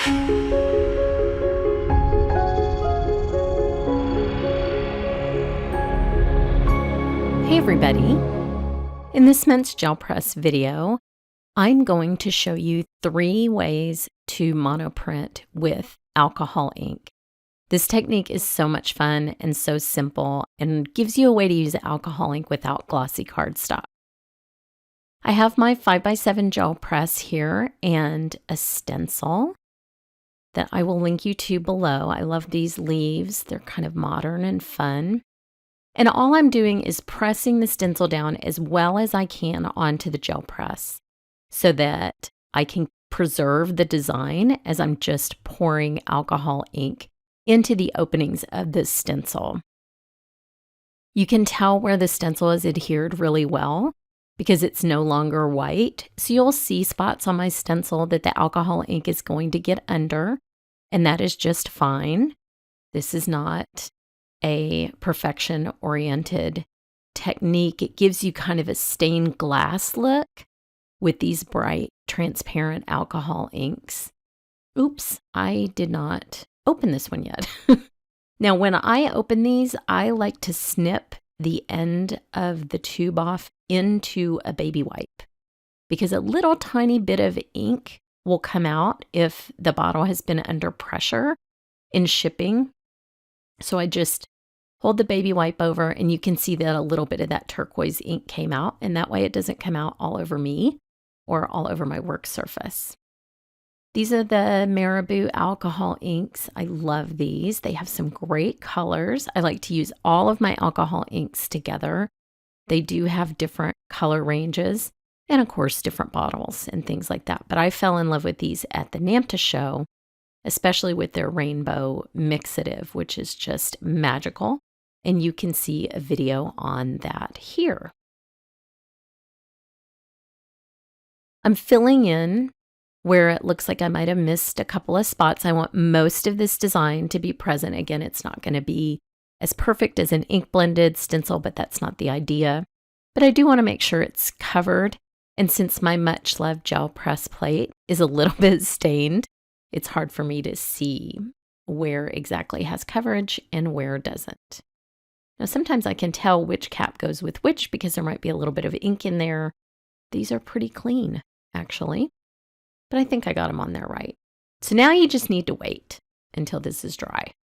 Hey everybody! In this month's gel press video, I'm going to show you 3 ways to monoprint with alcohol ink. This technique is so much fun and so simple and gives you a way to use alcohol ink without glossy cardstock. I have my 5x7 gel press here and a stencil that I will link you to below. I love these leaves. They're kind of modern and fun. And all I'm doing is pressing the stencil down as well as I can onto the gel press so that I can preserve the design as I'm just pouring alcohol ink into the openings of this stencil. You can tell where the stencil is adhered really well because it's no longer white. So you'll see spots on my stencil that the alcohol ink is going to get under, and that is just fine. This is not a perfection-oriented technique. It gives you kind of a stained glass look with these bright, transparent alcohol inks. Oops, I did not open this one yet. Now, when I open these, I like to snip the end of the tube off into a baby wipe because a little tiny bit of ink will come out if the bottle has been under pressure in shipping. So I just hold the baby wipe over and you can see that a little bit of that turquoise ink came out, and that way it doesn't come out all over me or all over my work surface. These are the Marabu alcohol inks. I love these. They have some great colors. I like to use all of my alcohol inks together. They do have different color ranges and of course different bottles and things like that. But I fell in love with these at the NAMTA show, especially with their rainbow mixative, which is just magical. And you can see a video on that here. I'm filling in where it looks like I might have missed a couple of spots. I want most of this design to be present. Again, it's not going to be as perfect as an ink blended stencil, but that's not the idea. But I do want to make sure it's covered. And since my much loved gel press plate is a little bit stained, it's hard for me to see where exactly has coverage and where doesn't. Now, sometimes I can tell which cap goes with which because there might be a little bit of ink in there. These are pretty clean, actually, but I think I got them on there right. So now you just need to wait until this is dry.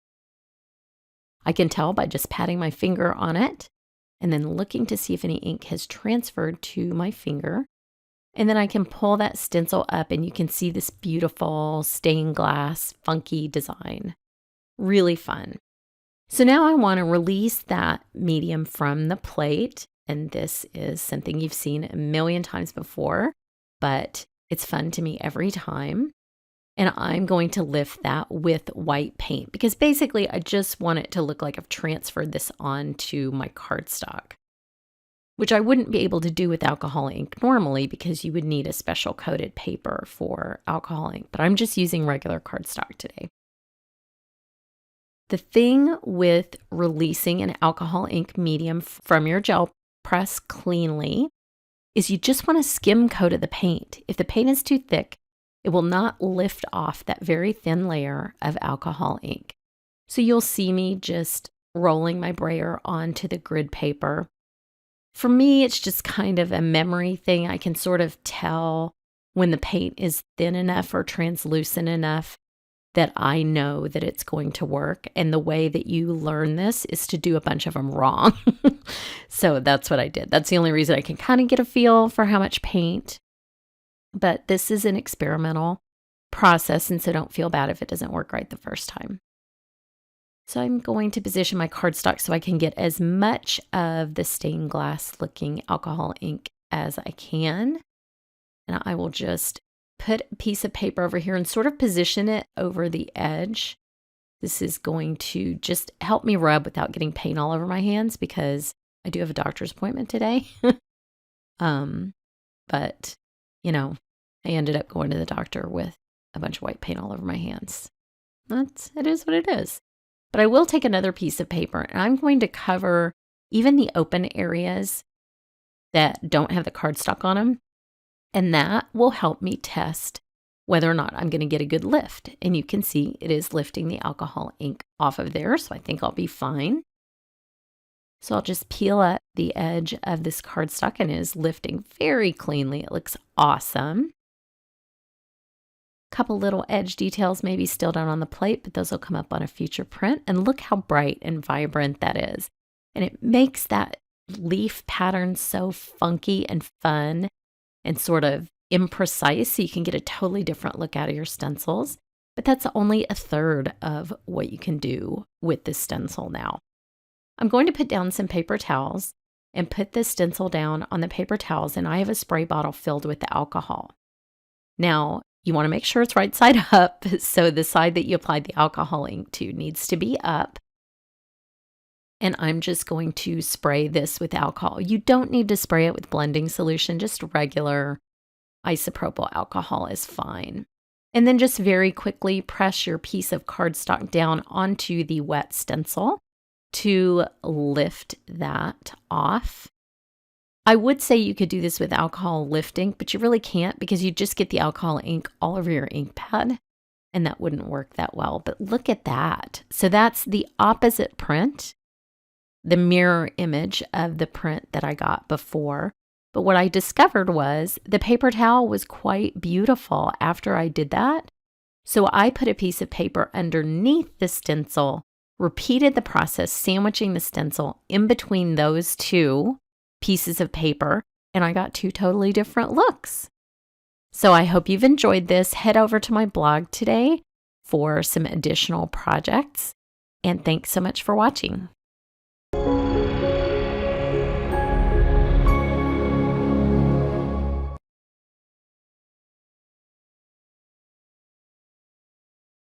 I can tell by just patting my finger on it and then looking to see if any ink has transferred to my finger. And then I can pull that stencil up and you can see this beautiful stained glass, funky design. Really fun. So now I want to release that medium from the plate. And this is something you've seen a million times before, but it's fun to me every time. And I'm going to lift that with white paint because basically I just want it to look like I've transferred this onto my cardstock, which I wouldn't be able to do with alcohol ink normally because you would need a special coated paper for alcohol ink, but I'm just using regular cardstock today. The thing with releasing an alcohol ink medium from your gel press cleanly is you just want to skim coat the paint. If the paint is too thick, it will not lift off that very thin layer of alcohol ink. So you'll see me just rolling my brayer onto the grid paper. For me, it's just kind of a memory thing. I can sort of tell when the paint is thin enough or translucent enough that I know that it's going to work. And the way that you learn this is to do a bunch of them wrong. So that's what I did. That's the only reason I can kind of get a feel for how much paint. But this is an experimental process, and so don't feel bad if it doesn't work right the first time. So I'm going to position my cardstock so I can get as much of the stained glass looking alcohol ink as I can. And I will just put a piece of paper over here and sort of position it over the edge. This is going to just help me rub without getting paint all over my hands because I do have a doctor's appointment today. But, you know, I ended up going to the doctor with a bunch of white paint all over my hands. It is what it is. But I will take another piece of paper and I'm going to cover even the open areas that don't have the cardstock on them. And that will help me test whether or not I'm going to get a good lift. And you can see it is lifting the alcohol ink off of there, so I think I'll be fine. So I'll just peel at the edge of this cardstock, and it is lifting very cleanly. It looks awesome. Couple little edge details maybe still down on the plate, but those will come up on a future print. And look how bright and vibrant that is. And it makes that leaf pattern so funky and fun and sort of imprecise, so you can get a totally different look out of your stencils. But that's only a third of what you can do with this stencil now. I'm going to put down some paper towels and put this stencil down on the paper towels, and I have a spray bottle filled with the alcohol. Now, you want to make sure it's right side up, so the side that you applied the alcohol ink to needs to be up. And I'm just going to spray this with alcohol. You don't need to spray it with blending solution, just regular isopropyl alcohol is fine. And then just very quickly press your piece of cardstock down onto the wet stencil to lift that off. I would say you could do this with alcohol lifting, but you really can't because you just get the alcohol ink all over your ink pad, and that wouldn't work that well. But look at that. So that's the opposite print, the mirror image of the print that I got before. But what I discovered was the paper towel was quite beautiful after I did that. So I put a piece of paper underneath the stencil, repeated the process, sandwiching the stencil in between those two pieces of paper, and I got two totally different looks. So I hope you've enjoyed this. Head over to my blog today for some additional projects, and thanks so much for watching.